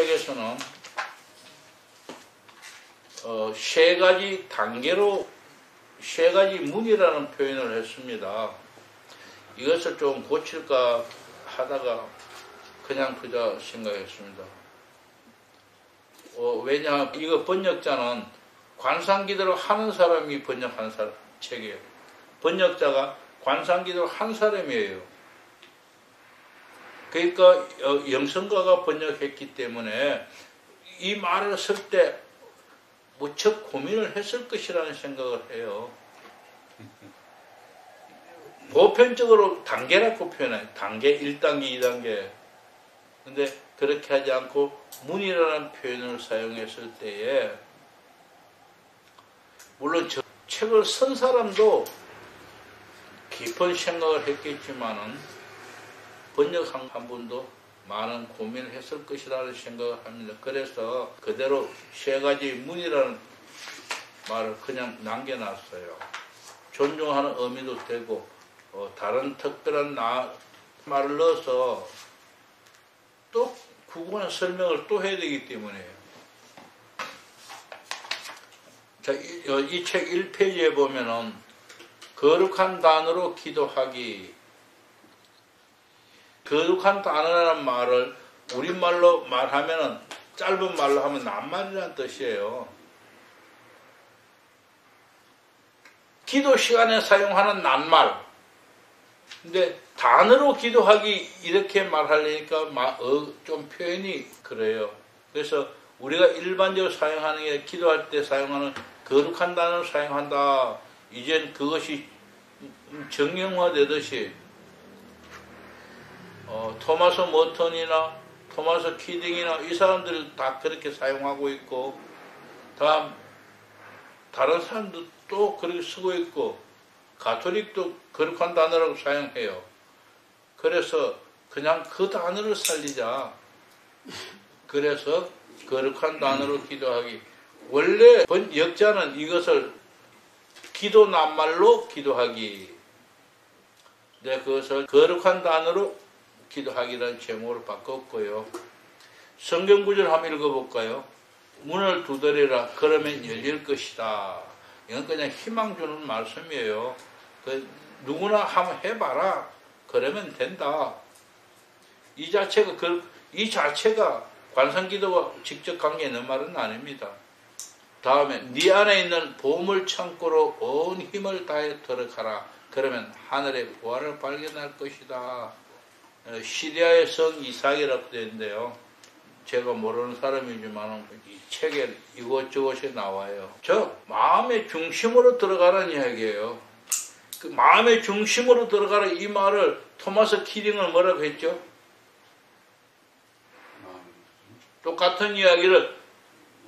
책에서는 세 가지 단계로 세 가지 문이라는 표현을 했습니다. 이것을 좀 고칠까 하다가 그냥 그저 생각했습니다. 왜냐 이거 번역자는 관상기도를 하는 사람이 번역한 책이에요. 번역자가 관상기도를 한 사람이에요. 그러니까 영성가가 번역했기 때문에 이 말을 쓸 때 무척 고민을 했을 것이라는 생각을 해요. 보편적으로 단계라고 표현해요. 단계 1단계, 2단계. 근데 그렇게 하지 않고 문이라는 표현을 사용했을 때에 물론 저 책을 쓴 사람도 깊은 생각을 했겠지만은 번역한 한 분도 많은 고민을 했을 것이라는 생각을 합니다. 그래서 그대로 세 가지 문이라는 말을 그냥 남겨놨어요. 존중하는 의미도 되고 다른 특별한 말을 넣어서 또 구분한 설명을 또 해야 되기 때문에 자, 이 책 1페이지에 보면은 거룩한 단어로 기도하기. 거룩한 단어라는 말을 우리말로 말하면은 짧은 말로 하면 낱말이라는 뜻이에요. 기도 시간에 사용하는 낱말. 근데 단어로 기도하기 이렇게 말하려니까 좀 표현이 그래요. 그래서 우리가 일반적으로 사용하는 게 기도할 때 사용하는 거룩한 단어를 사용한다. 이젠 그것이 정형화되듯이 토마스 머턴이나 토마스 키딩이나 이 사람들 다 그렇게 사용하고 있고 다른 사람도 또 그렇게 쓰고 있고 가톨릭도 거룩한 단어라고 사용해요. 그래서 그냥 그 단어를 살리자. 그래서 거룩한 단어로 기도하기. 원래 역자는 이것을 기도 낱말로 기도하기. 네, 그것을 거룩한 단어로 기도하기라는 제목으로 바꿨고요. 성경 구절 한번 읽어볼까요? 문을 두드리라 그러면 열릴 것이다. 이건 그냥 희망 주는 말씀이에요. 누구나 한번 해봐라. 그러면 된다. 이 자체가 관상기도와 직접 관계 있는 말은 아닙니다. 다음에 네 안에 있는 보물 창고로 온 힘을 다해 들어가라. 그러면 하늘의 보화를 발견할 것이다. 시리아의 성 이삭이라고 되어 있는데요. 제가 모르는 사람이지만 이 책에 이것저것이 나와요. 마음의 중심으로 들어가라는 이야기예요. 그 마음의 중심으로 들어가라 이 말을 토마스 키딩은 뭐라고 했죠? 똑같은 이야기를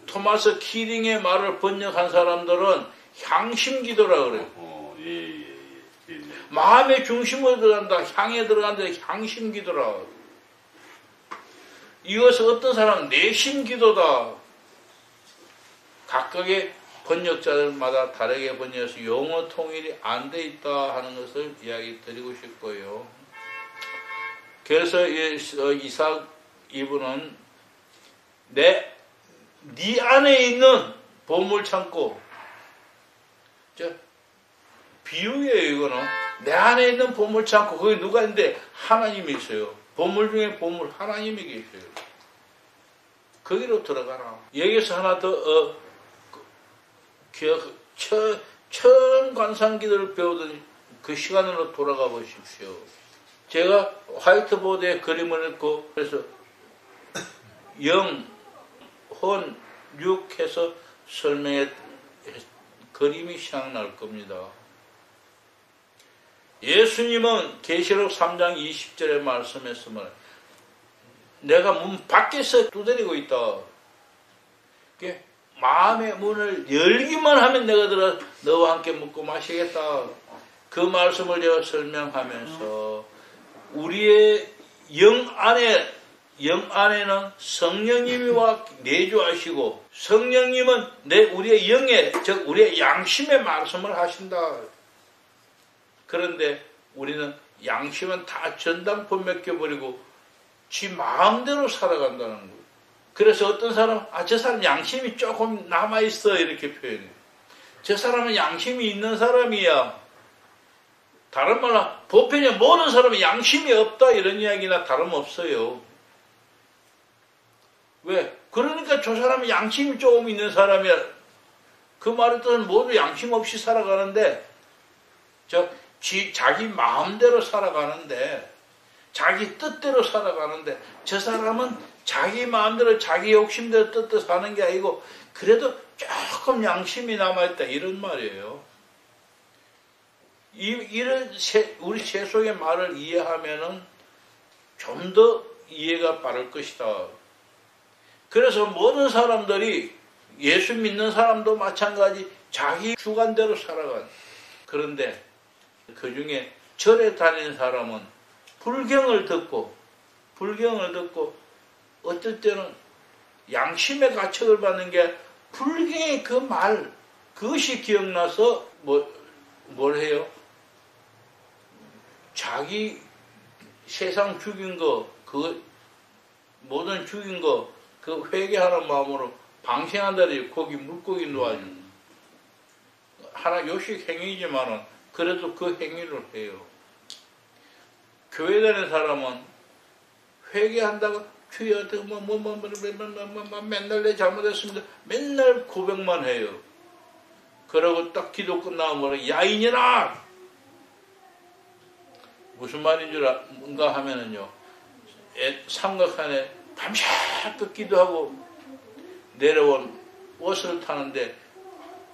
토마스 키딩의 말을 번역한 사람들은 향심기도라고 그래요. 마음의 중심으로 들어간다. 향에 들어간다. 향심기도라. 이것은 어떤 사람은 내심기도다. 각각의 번역자들마다 다르게 번역해서 용어 통일이 안 돼 있다 하는 것을 이야기 드리고 싶고요. 그래서 이삭 이분은 네 안에 있는 보물창고, 비유예요. 이거는 내 안에 있는 보물창고, 거기 누가 있는데 하나님이 있어요. 보물 중에 보물 하나님이 계셔요. 거기로 들어가라. 여기서 하나 더 처음 관상기도를 배우던 그 시간으로 돌아가 보십시오. 제가 화이트보드에 그림을 읽고 그래서 영, 혼, 육 해서 설명해 그림이 생각날 겁니다. 예수님은 계시록 3장 20절에 말씀했으면 내가 문 밖에서 두드리고 있다. 마음의 문을 열기만 하면 내가 들어 너와 함께 먹고 마시겠다. 그 말씀을 제가 설명하면서 우리의 영 안에는 성령님이 와 내주하시고 성령님은 우리의 영에 즉 우리의 양심에 말씀을 하신다. 그런데 우리는 양심은 다 전당포 맡겨버리고 지 마음대로 살아간다는 거예요. 그래서 어떤 사람, 저 사람 양심이 조금 남아있어. 이렇게 표현해요. 저 사람은 양심이 있는 사람이야. 다른 말로, 보편에 모든 사람은 양심이 없다. 이런 이야기나 다름없어요. 왜? 그러니까 저 사람은 양심이 조금 있는 사람이야. 그 말의 뜻은 모두 양심 없이 살아가는데, 자기 마음대로 살아가는데, 자기 뜻대로 살아가는데, 저 사람은 자기 마음대로 자기 욕심대로 뜻대로 사는 게 아니고 그래도 조금 양심이 남아있다 이런 말이에요. 이런 우리 세속의 말을 이해하면은 좀 더 이해가 빠를 것이다. 그래서 모든 사람들이 예수 믿는 사람도 마찬가지 자기 주관대로 살아간. 그런데 그 중에 절에 다니는 사람은 불경을 듣고 어떨 때는 양심의 가책을 받는 게 불경의 그 말, 그것이 기억나서 뭘 해요? 자기 세상 죽인 거, 모든 죽인 거, 그 회개하는 마음으로 방생한다리 물고기 놓아주는. 하나 요식 행위지만은 그래도 그 행위를 해요. 교회 다니는 사람은 회개한다고 주여 맨날 내 잘못했습니다. 맨날 고백만 해요. 그러고 딱 기도 끝나면 뭐라 야인이라 무슨 말인 줄 뭔가 하면은요 삼각산에 밤새껏 기도하고 내려온 버스를 타는데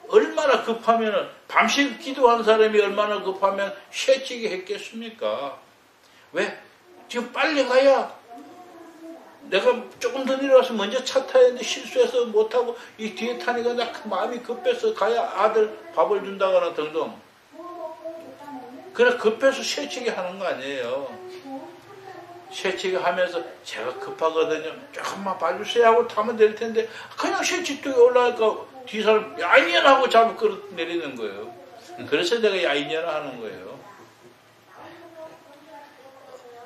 얼마나 급하면은 밤새 기도한 사람이 얼마나 급하면 쇠치게 했겠습니까? 왜? 지금 빨리 가야 내가 조금 더 내려와서 먼저 차 타야 하는데 실수해서 못하고 이 뒤에 타니까 나 마음이 급해서 가야 아들 밥을 준다거나 등등. 그래 급해서 쇠치게 하는 거 아니에요. 쇠치게 하면서 제가 급하거든요. 조금만 봐주세요 하고 타면 될 텐데 그냥 쇠치뚝에 올라가니까 뒤 사람 야인이나 하고 잡아 끌어내리는 거예요. 그래서 내가 야인이나 하는 거예요.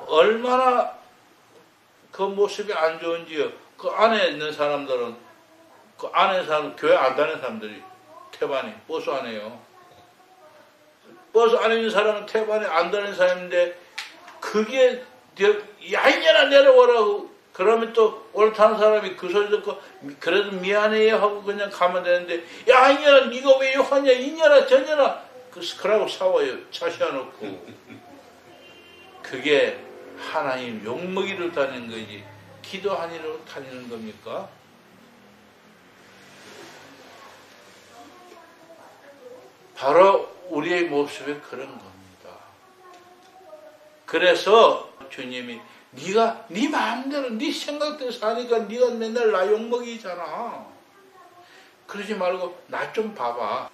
얼마나 그 모습이 안 좋은지요. 그 안에 있는 사람들은, 그 안에 있는 사람, 교회 안 다니는 사람들이 태반이, 버스 안에요. 버스 안에 있는 사람은 태반에 안 다니는 사람인데, 그게, 야인이나 내려오라고, 그러면 또 옳다는 사람이 그 소리 듣고, 그래도 미안해요 하고 그냥 가면 되는데, 야인이나 니가 왜 욕하냐, 이년아, 저년아, 그러고 싸워요. 차 세워놓고. 그게, 하나님 욕먹이로 다니는 거지 기도하니로 다니는 겁니까? 바로 우리의 모습이 그런 겁니다. 그래서 주님이 네가 네 마음대로 네 생각대로 사니까 네가 맨날 나 욕먹이잖아. 그러지 말고 나 좀 봐봐.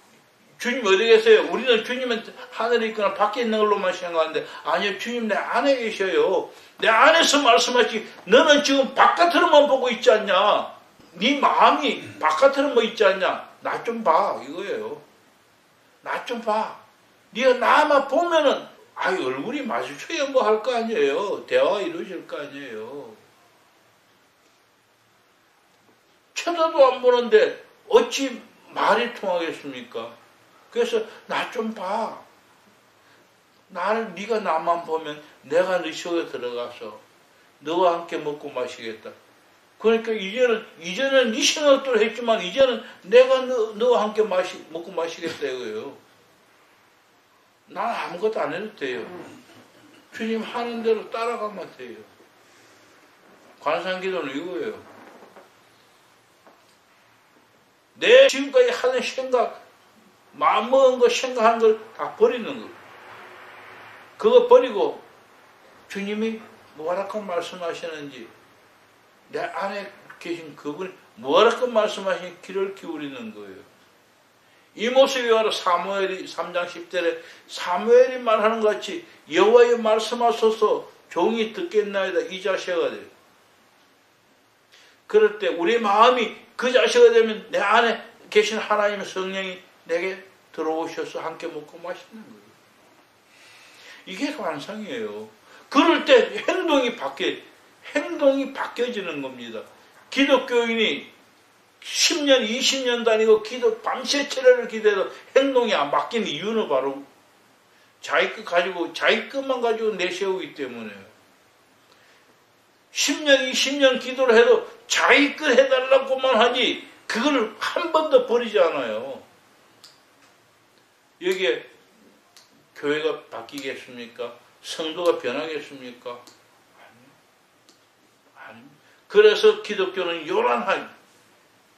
주님 어디 계세요? 우리는 주님은 하늘에 있거나 밖에 있는 걸로만 생각하는데 아니요 주님 내 안에 계셔요. 내 안에서 말씀하시 너는 지금 바깥으로만 보고 있지 않냐? 네 마음이 바깥으로만 있지 않냐? 나 좀 봐 이거예요. 나 좀 봐. 네가 나만 보면은 얼굴이 마주쳐야 뭐 할 거 아니에요. 대화가 이루어질 거 아니에요. 쳐다도 안 보는데 어찌 말이 통하겠습니까? 그래서 나 좀 봐. 네가 나만 보면 내가 네 속에 들어가서 너와 함께 먹고 마시겠다. 그러니까 이제는 네 생각대로 했지만 이제는 내가 너와 함께 먹고 마시겠다 이거예요. 난 아무것도 안 해도 돼요. 주님 하는 대로 따라가면 돼요. 관상기도는 이거예요. 내 지금까지 하는 생각 마음먹은 거 생각한 걸 다 버리는 거. 그거 버리고 주님이 뭐라고 말씀하시는지 내 안에 계신 그분이 뭐라고 말씀하시는 귀를 기울이는 거예요. 이 모습이 바로 사무엘이 3장 10절에 사무엘이 말하는 것 같이 여호와의 말씀하소서 종이 듣겠나이다 이 자세가 돼요. 그럴 때 우리 마음이 그 자세가 되면 내 안에 계신 하나님의 성령이 내게 들어오셔서 함께 먹고 마시는 거예요. 이게 관상이에요. 그럴 때 행동이 바뀌어지는 겁니다. 기독교인이 10년, 20년 다니고 밤새 철야를 기도해도 행동이 안 바뀌는 이유는 바로 자기 것만 가지고 내세우기 때문에요. 10년, 20년 기도를 해도 자기 것 해달라고만 하지 그걸 한 번도 버리지 않아요. 여기에 교회가 바뀌겠습니까? 성도가 변하겠습니까? 아닙니다. 그래서 기독교는 요란하지,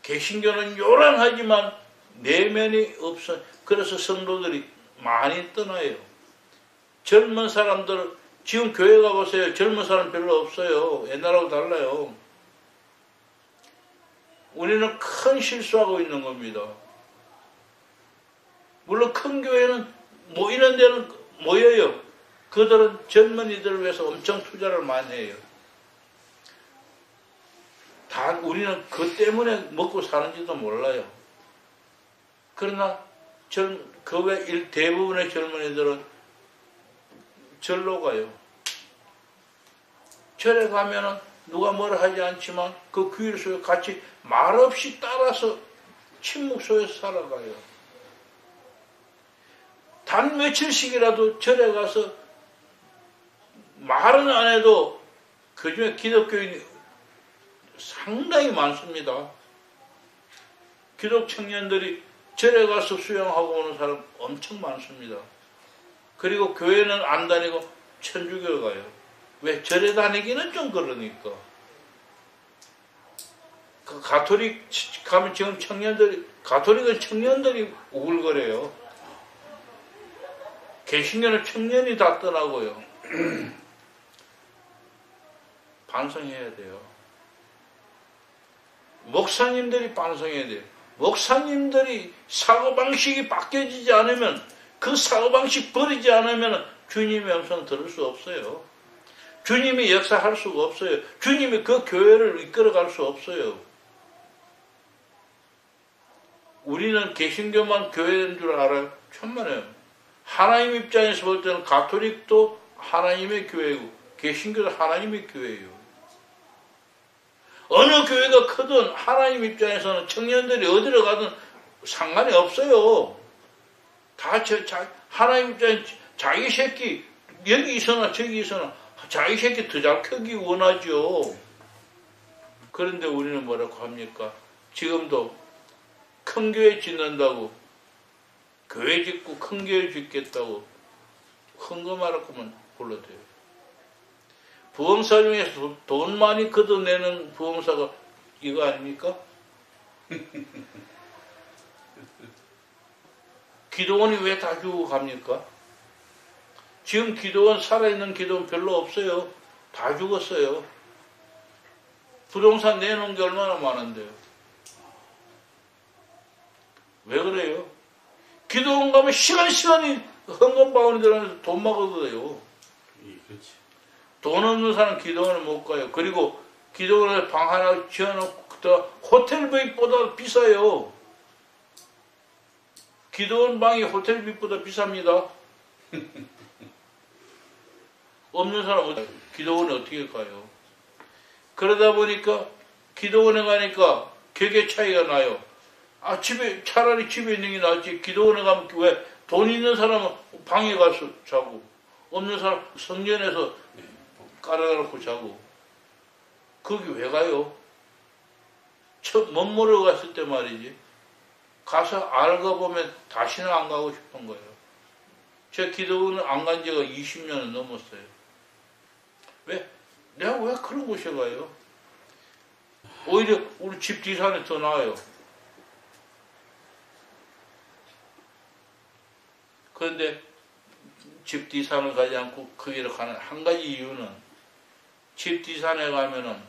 개신교는 요란하지만 내면이 없어. 그래서 성도들이 많이 떠나요. 젊은 사람들, 지금 교회 가보세요. 젊은 사람 별로 없어요. 옛날하고 달라요. 우리는 큰 실수하고 있는 겁니다. 물론 큰 교회는 모이는 데는 모여요. 그들은 젊은이들을 위해서 엄청 투자를 많이 해요. 다 우리는 그 때문에 먹고 사는지도 몰라요. 그러나 그 외 대부분의 젊은이들은 절로 가요. 절에 가면은 누가 뭐라 하지 않지만 그 규율 속에 같이 말없이 따라서 침묵 속에서 살아가요. 단 며칠씩이라도 절에 가서 말은 안 해도 그중에 기독교인이 상당히 많습니다. 기독 청년들이 절에 가서 수영하고 오는 사람 엄청 많습니다. 그리고 교회는 안 다니고 천주교 가요. 왜? 절에 다니기는 좀 그러니까. 그 가톨릭 가면 지금 가톨릭은 청년들이 우글거려요. 개신교는 청년이 다 떠나고요. 반성해야 돼요. 목사님들이 반성해야 돼요. 목사님들이 사고방식이 바뀌어지지 않으면, 그 사고방식 버리지 않으면 주님의 음성 들을 수 없어요. 주님이 역사할 수가 없어요. 주님이 그 교회를 이끌어갈 수 없어요. 우리는 개신교만 교회인 줄 알아요. 천만에요. 하나님 입장에서 볼 때는 가톨릭도 하나님의 교회고 개신교도 하나님의 교회예요. 어느 교회가 크든 하나님 입장에서는 청년들이 어디로 가든 상관이 없어요. 다 하나님 입장에 자기 새끼 여기 있으나 저기 있으나 자기 새끼 더 잘 크기 원하죠. 그런데 우리는 뭐라고 합니까? 지금도 큰 교회 짓는다고, 교회 짓고 큰 교회 짓겠다고 헌금하라고 하면 불러대요. 부흥사 중에서 돈 많이 걷어내는 부흥사가 이거 아닙니까? 기도원이 왜 다 주고 갑니까? 지금 기도원, 살아있는 기도원 별로 없어요. 다 죽었어요. 부동산 내놓은 게 얼마나 많은데요. 왜 그래요? 기도원 가면 시간이 헌금바구니 들어가면서 돈 먹어도요. 그렇지. 돈 없는 사람 기도원을 못 가요. 그리고 기도원에 방 하나 지어놓고 호텔비보다 비싸요. 기도원 방이 호텔비보다 비쌉니다. 없는 사람은 기도원에 어떻게 가요? 그러다 보니까 기도원에 가니까 격의 차이가 나요. 차라리 집에 있는 게 낫지. 기도원에 가면 왜 돈 있는 사람은 방에 가서 자고 없는 사람 성전에서 깔아놓고 자고. 거기 왜 가요? 멋모르고 갔을 때 말이지. 가서 알고 보면 다시는 안 가고 싶은 거예요. 제 기도원은 안 간 지가 20년은 넘었어요. 왜? 내가 왜 그런 곳에 가요? 오히려 우리 집 뒷산에 더 나아요. 그런데 집 뒷산을 가지 않고 거기로 가는 한 가지 이유는 집 뒷산에 가면은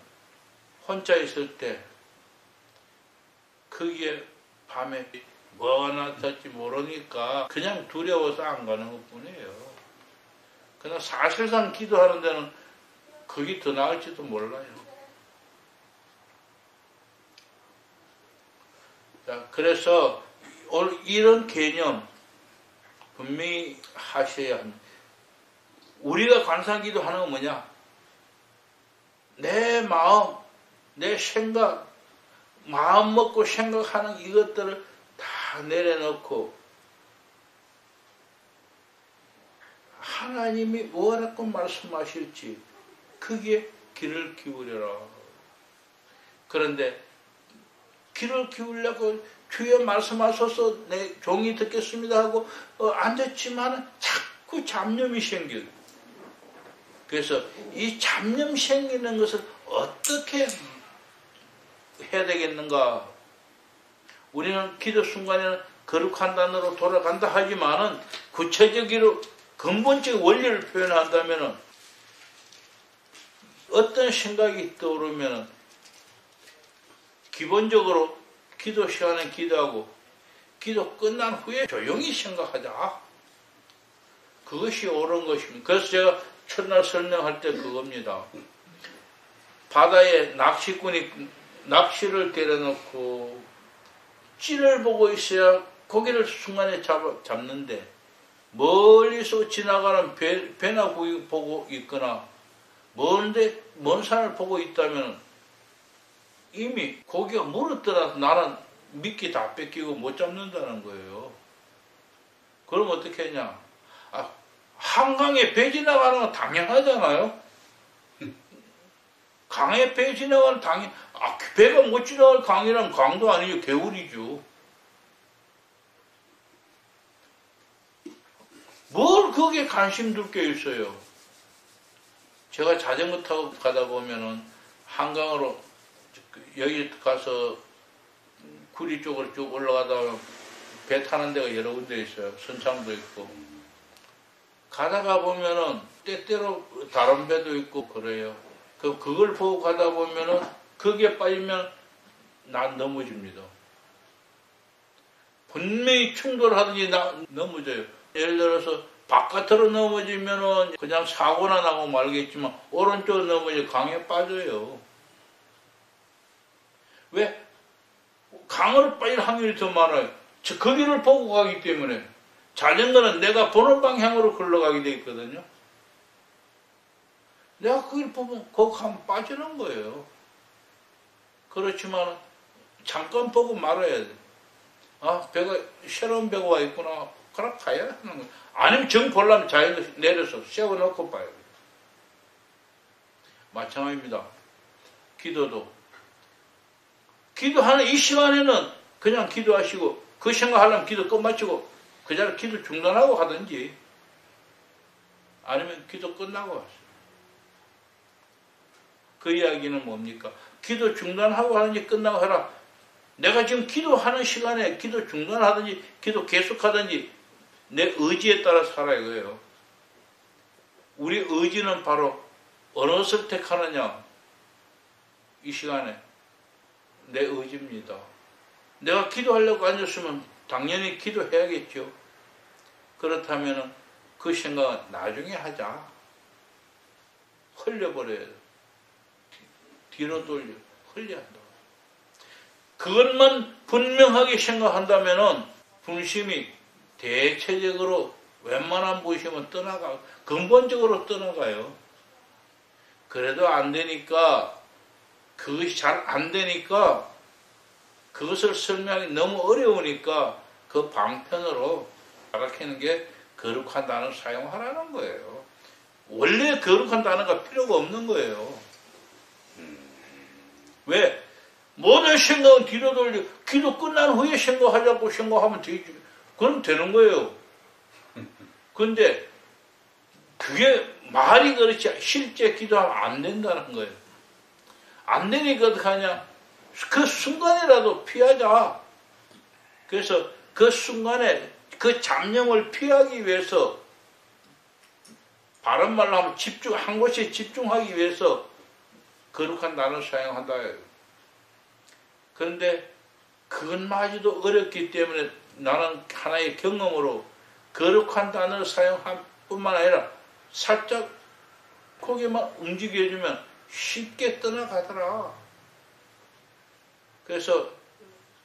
혼자 있을 때 거기에 밤에 뭐가 나타날지 모르니까 그냥 두려워서 안 가는 것 뿐이에요. 그러나 사실상 기도하는 데는 거기 더 나을지도 몰라요. 자, 그래서 오늘 이런 개념 분명히 하셔야 합니다. 우리가 관상기도 하는 건 뭐냐? 내 마음, 내 생각, 마음 먹고 생각하는 이것들을 다 내려놓고 하나님이 뭐라고 말씀하실지 거기에 귀를 기울여라. 그런데 귀를 기울려고 주여 말씀하셔서 내 종이 듣겠습니다 하고 앉았지만 자꾸 잡념이 생겨요. 그래서 이 잡념 생기는 것을 어떻게 해야 되겠는가? 우리는 기도 순간에는 거룩한 단어로 돌아간다 하지만은 구체적으로 근본적 원리를 표현한다면은 어떤 생각이 떠오르면은 기본적으로 기도 시간에 기도하고 기도 끝난 후에 조용히 생각하자. 그것이 옳은 것입니다. 그래서 제가 첫날 설명할 때 그겁니다. 바다에 낚시꾼이 낚시를 때려놓고 찌를 보고 있어야 고기를 순간에 잡는데 멀리서 지나가는 배나 보고 있거나 먼 산을 보고 있다면 이미 고기가 물었더라도 나는 미끼 다 뺏기고 못 잡는다는 거예요. 그럼 어떻게 했냐? 한강에 배 지나가는 건 당연하잖아요. 강에 배 지나가는 배가 못 지나갈 강이란 강도 아니죠. 개울이죠. 뭘 거기에 관심 둘 게 있어요. 제가 자전거 타고 가다 보면은 한강으로 여기 가서 구리 쪽으로 쭉 올라가다가 배 타는 데가 여러 군데 있어요. 선창도 있고. 가다가 보면은 때때로 다른 배도 있고 그래요. 그걸 보고 가다 보면은 거기에 빠지면 난 넘어집니다. 분명히 충돌하든지 넘어져요. 예를 들어서 바깥으로 넘어지면은 그냥 사고나 나고 말겠지만 오른쪽으로 넘어져 강에 빠져요. 왜? 강으로 빠질 확률이 더 많아요. 거기를 보고 가기 때문에. 자전거는 내가 보는 방향으로 흘러가게 돼 있거든요. 내가 거기를 보면 거기 가면 빠지는 거예요. 그렇지만 잠깐 보고 말아야 돼. 배가 새로운 배가 와 있구나. 그럼 가야 하는 거예요. 아니면 정 보려면 자기도 내려서 세워놓고 봐야 돼요. 마찬가지입니다. 기도도. 기도하는 이 시간에는 그냥 기도하시고 그 생각하려면 기도 끝마치고 그 자리에 기도 중단하고 하든지 아니면 기도 끝나고 하세요. 그 이야기는 뭡니까? 기도 중단하고 하든지 끝나고 해라. 내가 지금 기도하는 시간에 기도 중단하든지 기도 계속하든지 내 의지에 따라 살아 이거예요. 우리 의지는 바로 어느 것을 택하느냐? 이 시간에 내 의지입니다. 내가 기도하려고 앉았으면 당연히 기도해야겠죠. 그렇다면 그 생각은 나중에 하자. 흘려버려야 돼. 뒤로 돌려. 흘려야 한다. 그것만 분명하게 생각한다면 분심이 대체적으로 웬만한 분심은 근본적으로 떠나가요. 그래도 안 되니까 그것이 잘 안 되니까 그것을 설명하기 너무 어려우니까 그 방편으로 생각하는 게 거룩한 단어를 사용하라는 거예요. 원래 거룩한 단어가 필요가 없는 거예요. 왜? 모든 생각은 뒤로 돌려 기도 끝난 후에 생각하자고 생각하면 되지. 그럼 되는 거예요. 근데 그게 말이 그렇지 실제 기도하면 안 된다는 거예요. 안 되니까 어떻게 하냐? 그 순간이라도 피하자. 그래서 그 순간에 그 잡념을 피하기 위해서 바른 말로 하면 한 곳에 집중하기 위해서 거룩한 단어를 사용한다. 그런데 그것마저도 어렵기 때문에 나는 하나의 경험으로 거룩한 단어를 사용할 뿐만 아니라 살짝 고개만 움직여주면 쉽게 떠나가더라. 그래서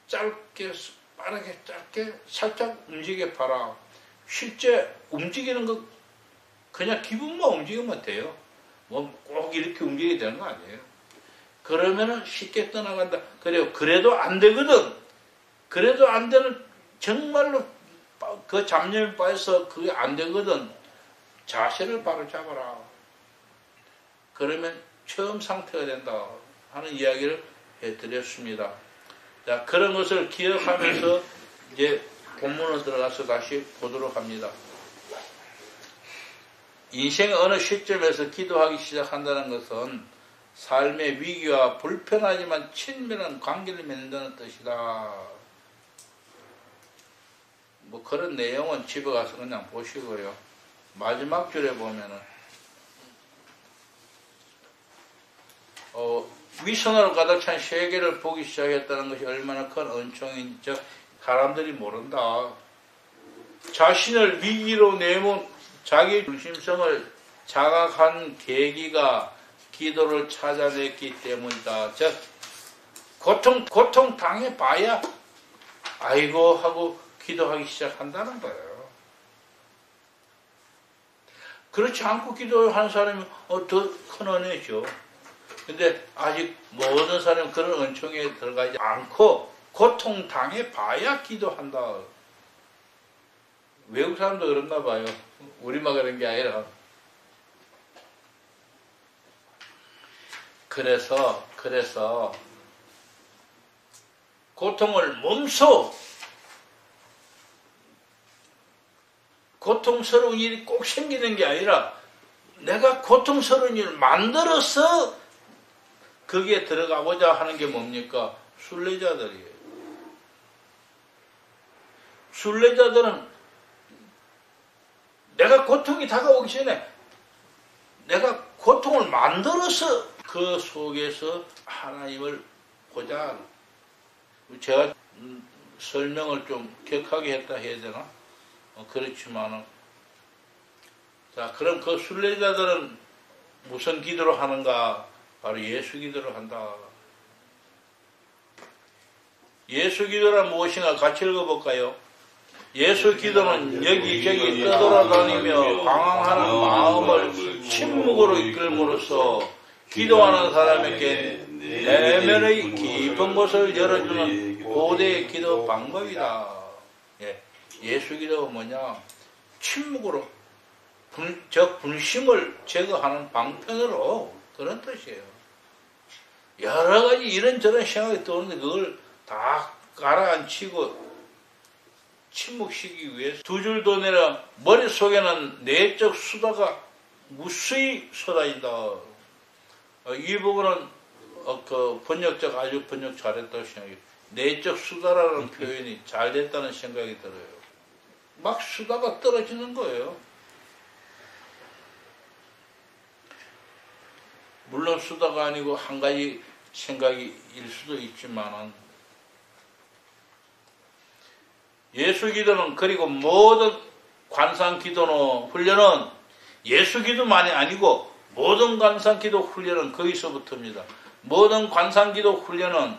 짧게 빠르게 짧게 살짝 움직여 봐라. 실제 움직이는 거 그냥 기분만 움직이면 돼요. 뭐 꼭 이렇게 움직여야 되는 거 아니에요. 그러면은 쉽게 떠나간다. 그래요. 그래도 안 되거든. 그래도 안 되는, 정말로 그 잡념에 빠져서 그게 안 되거든. 자세를 바로 잡아라. 그러면 처음 상태가 된다 하는 이야기를 해드렸습니다. 자, 그런 것을 기억하면서 이제 본문으로 들어가서 다시 보도록 합니다. 인생의 어느 시점에서 기도하기 시작한다는 것은 삶의 위기와 불편하지만 친밀한 관계를 맺는다는 뜻이다. 뭐 그런 내용은 집에 가서 그냥 보시고요. 마지막 줄에 보면은 위선으로 가득 찬 세계를 보기 시작했다는 것이 얼마나 큰 은총인지 사람들이 모른다. 자신을 위기로 내몬 자기 중심성을 자각한 계기가 기도를 찾아냈기 때문이다. 즉 고통 당해봐야 아이고 하고 기도하기 시작한다는 거예요. 그렇지 않고 기도하는 사람이 더 큰 은혜죠. 근데 아직 모든 사람은 그런 은총에 들어가지 않고 고통 당해봐야 기도한다. 외국 사람도 그런가 봐요. 우리만 그런 게 아니라. 그래서 고통을 몸소 고통스러운 일이 꼭 생기는 게 아니라 내가 고통스러운 일을 만들어서 거기에 들어가고자 하는 게 뭡니까? 순례자들이에요. 순례자들은 내가 고통이 다가오기 전에 내가 고통을 만들어서 그 속에서 하나님을 보자. 제가 설명을 좀 격하게 했다 해야 되나? 그렇지만은 자, 그럼 그 순례자들은 무슨 기도를 하는가? 바로 예수 기도를 한다. 예수 기도란 무엇인가 같이 읽어볼까요? 예수 기도는 여기저기 떠돌아다니며 방황하는 마음을 침묵으로 이끌므로써 기도하는 사람에게 내면의 깊은 곳을 열어주는 고대의 기도 방법이다. 예수 기도가 뭐냐? 침묵으로 분심을 제거하는 방편으로 그런 뜻이에요. 여러 가지 이런저런 생각이 떠오르는데 그걸 다 가라앉히고 침묵시키기 위해서 두 줄도 내려 머릿속에는 내적 수다가 무수히 쏟아진다. 이 부분은 그 번역자가 아주 번역 잘했다고 생각해요. 내적 수다라는 표현이 잘 됐다는 생각이 들어요. 막 수다가 떨어지는 거예요. 물론 수다가 아니고 한 가지 생각일 수도 있지만은 예수 기도는 그리고 모든 관상 기도는 훈련은 예수 기도만이 아니고 모든 관상 기도 훈련은 거기서부터입니다. 모든 관상 기도 훈련은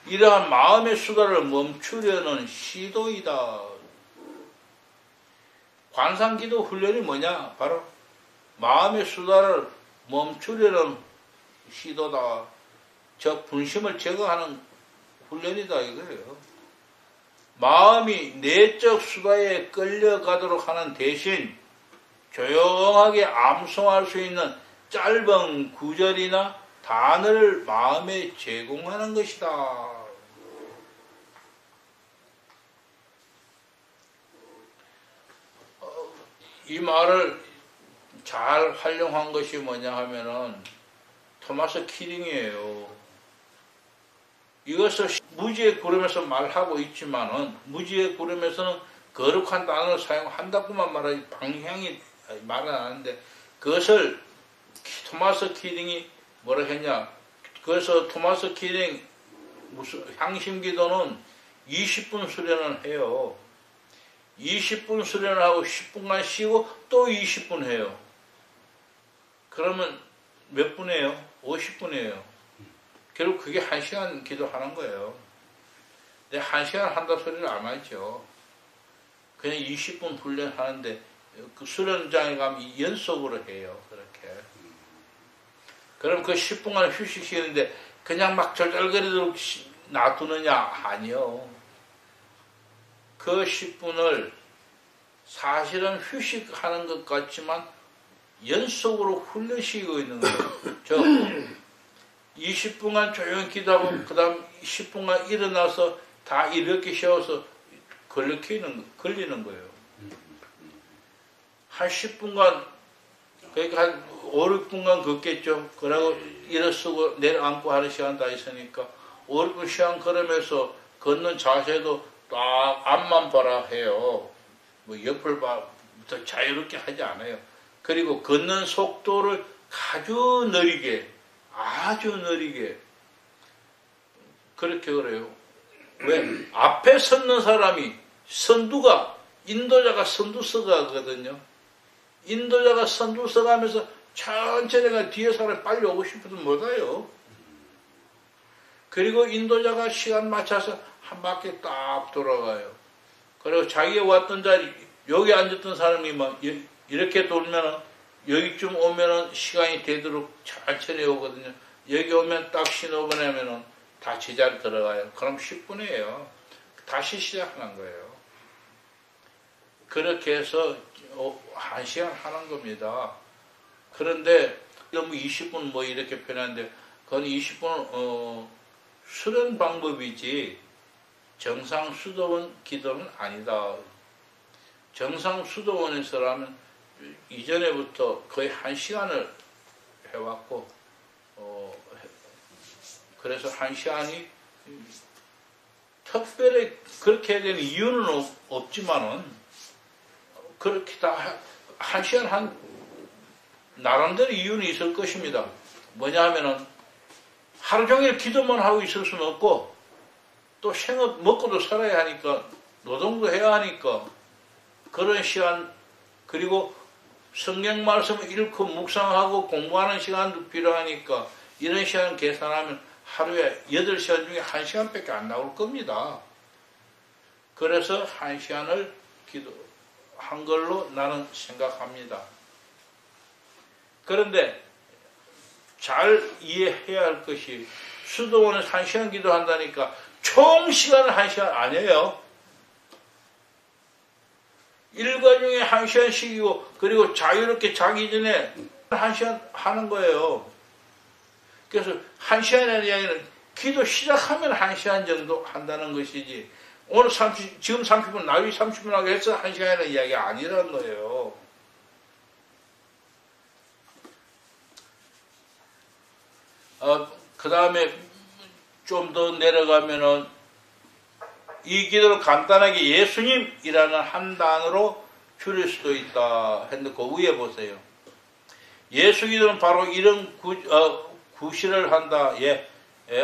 이러한 마음의 수다를 멈추려는 시도이다. 관상 기도 훈련이 뭐냐? 바로 마음의 수다를 멈추려는 시도다. 저 분심을 제거하는 훈련이다 이거예요. 마음이 내적 수다에 끌려가도록 하는 대신 조용하게 암송할 수 있는 짧은 구절이나 단어를 마음에 제공하는 것이다. 이 말을 잘 활용한 것이 뭐냐 하면은 토마스 키링이에요. 이것을 무지의 구름에서 말하고 있지만은 무지의 구름에서는 거룩한 단어를 사용한다고만 말하지 방향이 말은 안 하는데 그것을 토마스 키링이 뭐라 했냐? 그래서 토마스 키링 무슨 향심 기도는 20분 수련을 해요. 20분 수련을 하고 10분간 쉬고 또 20분 해요. 그러면 몇 분이에요? 50분이에요. 결국 그게 1시간 기도하는 거예요. 근데 1시간 한다 소리를 안 하죠. 그냥 20분 훈련하는데 그 수련장에 가면 연속으로 해요. 그렇게. 그럼 그 10분간 휴식시키는데 그냥 막 절절거리도록 놔두느냐? 아니요. 그 10분을 사실은 휴식하는 것 같지만 연속으로 훈련시키고 있는 거예요. 저 20분간 조용히 기도하고 그 다음 10분간 일어나서 다 이렇게 쉬어서 걸리는 거예요. 한 10분간, 그러니까 한 5, 6분간 걷겠죠. 그러고 일어서고 내려앉고 하는 시간 다 있으니까 5, 6분 시간 걸으면서 걷는 자세도 딱 앞만 봐라 해요. 뭐 옆을 봐, 더 자유롭게 하지 않아요. 그리고 걷는 속도를 아주 느리게 그렇게 그래요. 왜? 앞에 섰는 사람이 선두가 인도자가 선두서가 하거든요. 인도자가 선두서가 하면서 천천히 가 뒤에 사람이 빨리 오고 싶어도 못 와요. 그리고 인도자가 시간 맞춰서 한 바퀴 딱 돌아가요. 그리고 자기가 왔던 자리, 여기 앉았던 사람이 막 이렇게 돌면은 여기쯤 오면은 시간이 되도록 천천히 오거든요. 여기 오면 딱 신호 보내면은 다 제자리 들어가요. 그럼 10분이에요. 다시 시작하는 거예요. 그렇게 해서 1시간 하는 겁니다. 그런데 너무 20분 뭐 이렇게 표현하는데 그건 20분은 수련 방법이지 정상 수도원 기도는 아니다. 정상 수도원에서라면 이전에부터 거의 1시간을 해왔고 그래서 1시간이 특별히 그렇게 해야 되는 이유는 없지만은 그렇게 다 1시간 한 나름대로 이유는 있을 것입니다. 뭐냐 하면은 하루 종일 기도만 하고 있을 수는 없고 또 생업 먹고도 살아야 하니까 노동도 해야 하니까 그런 시간 그리고 성경 말씀을 읽고 묵상하고 공부하는 시간도 필요하니까 이런 시간 계산하면 하루에 8시간 중에 1시간밖에 안 나올 겁니다. 그래서 1시간을 기도한 걸로 나는 생각합니다. 그런데 잘 이해해야 할 것이 수도원에서 1시간 기도한다니까 총 시간은 1시간 아니에요. 일과 중에 1시간씩이고 그리고 자유롭게 자기 전에 1시간 하는 거예요. 그래서 1시간이라는 이야기는 기도 시작하면 1시간 정도 한다는 것이지 오늘 지금 30분 나중에 30분 하고 해서 1시간이라는 이야기가 아니라는 거예요. 그 다음에 좀 더 내려가면은 이 기도를 간단하게 예수님이라는 한 단어로 줄일 수도 있다 했는데 그 위에 보세요. 예수 기도는 바로 이런 구실을 한다.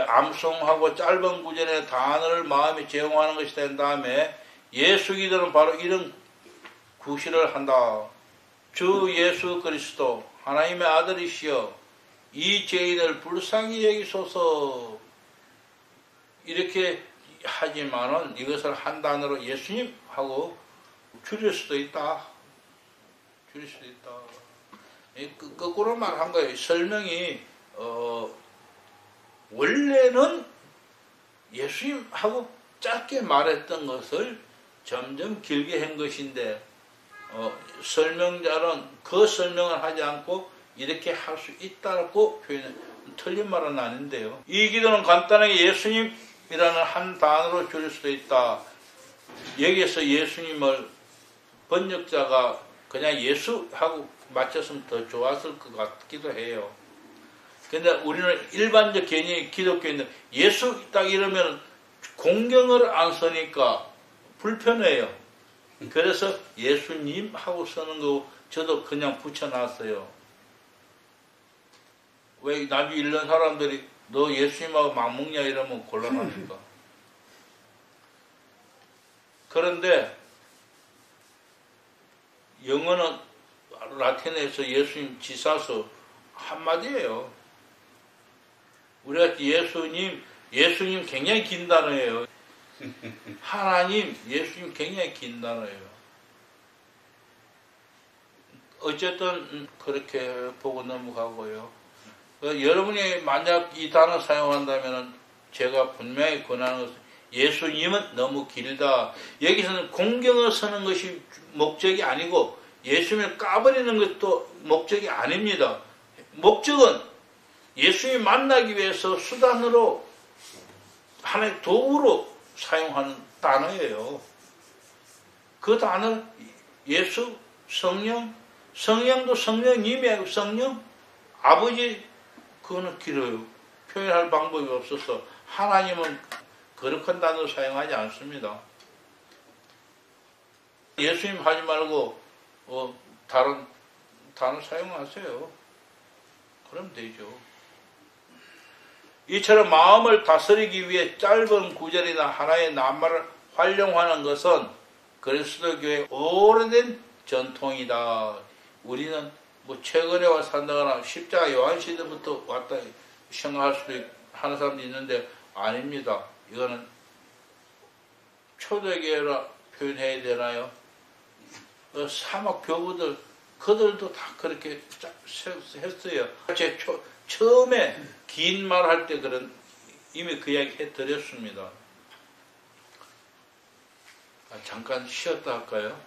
암송하고 짧은 구절의 단어를 마음에 제공하는 것이 된 다음에 예수 기도는 바로 이런 구실을 한다. 주 예수 그리스도 하나님의 아들이시여 이 죄인을 불쌍히 여기소서. 이렇게 하지만은 이것을 한 단어로 예수님 하고 줄일 수도 있다. 줄일 수도 있다. 거꾸로 말한 거예요. 설명이 원래는 예수님 하고 짧게 말했던 것을 점점 길게 한 것인데 설명자는 그 설명을 하지 않고 이렇게 할 수 있다고 표현해. 틀린 말은 아닌데요. 이 기도는 간단하게 예수님이라는 한 단어로 줄일 수도 있다. 여기에서 예수님을 번역자가 그냥 예수하고 맞췄으면 더 좋았을 것 같기도 해요. 근데 우리는 일반적 개념이 기독교인데 예수 딱 이러면 공경을 안 쓰니까 불편해요. 그래서 예수님 하고 쓰는 거 저도 그냥 붙여놨어요. 왜 나중에 읽는 사람들이 너 예수님하고 맞먹냐 이러면 곤란하니까. 그런데 영어는 라틴에서 예수님 지사서 한마디예요. 우리가 예수님 굉장히 긴 단어예요. 하나님, 예수님 굉장히 긴 단어예요. 어쨌든 그렇게 보고 넘어가고요. 여러분이 만약 이 단어 사용한다면 제가 분명히 권하는 것은 예수님은 너무 길다. 여기서는 공경을 서는 것이 목적이 아니고 예수님을 까버리는 것도 목적이 아닙니다. 목적은 예수님 만나기 위해서 수단으로 하나의 도구로 사용하는 단어예요. 그 단어 예수, 성령, 성령도 성령님이 아니고 성령, 아버지 그거는 길어요. 표현할 방법이 없어서 하나님은 거룩한 단어 사용하지 않습니다. 예수님 하지 말고 다른 단어 사용하세요. 그럼 되죠. 이처럼 마음을 다스리기 위해 짧은 구절이나 하나의 낱말을 활용하는 것은 그리스도교의 오래된 전통이다. 우리는 뭐 최근에 와서 산다거나 십자가 요한시대부터 왔다 생각할 수도 하는 사람도 있는데 아닙니다. 이거는 초대교회라 표현해야 되나요? 사막 교부들 그들도 다 그렇게 했어요. 제 처음에 긴 말 할 때 그런 이미 그 이야기 해드렸습니다. 잠깐 쉬었다 할까요?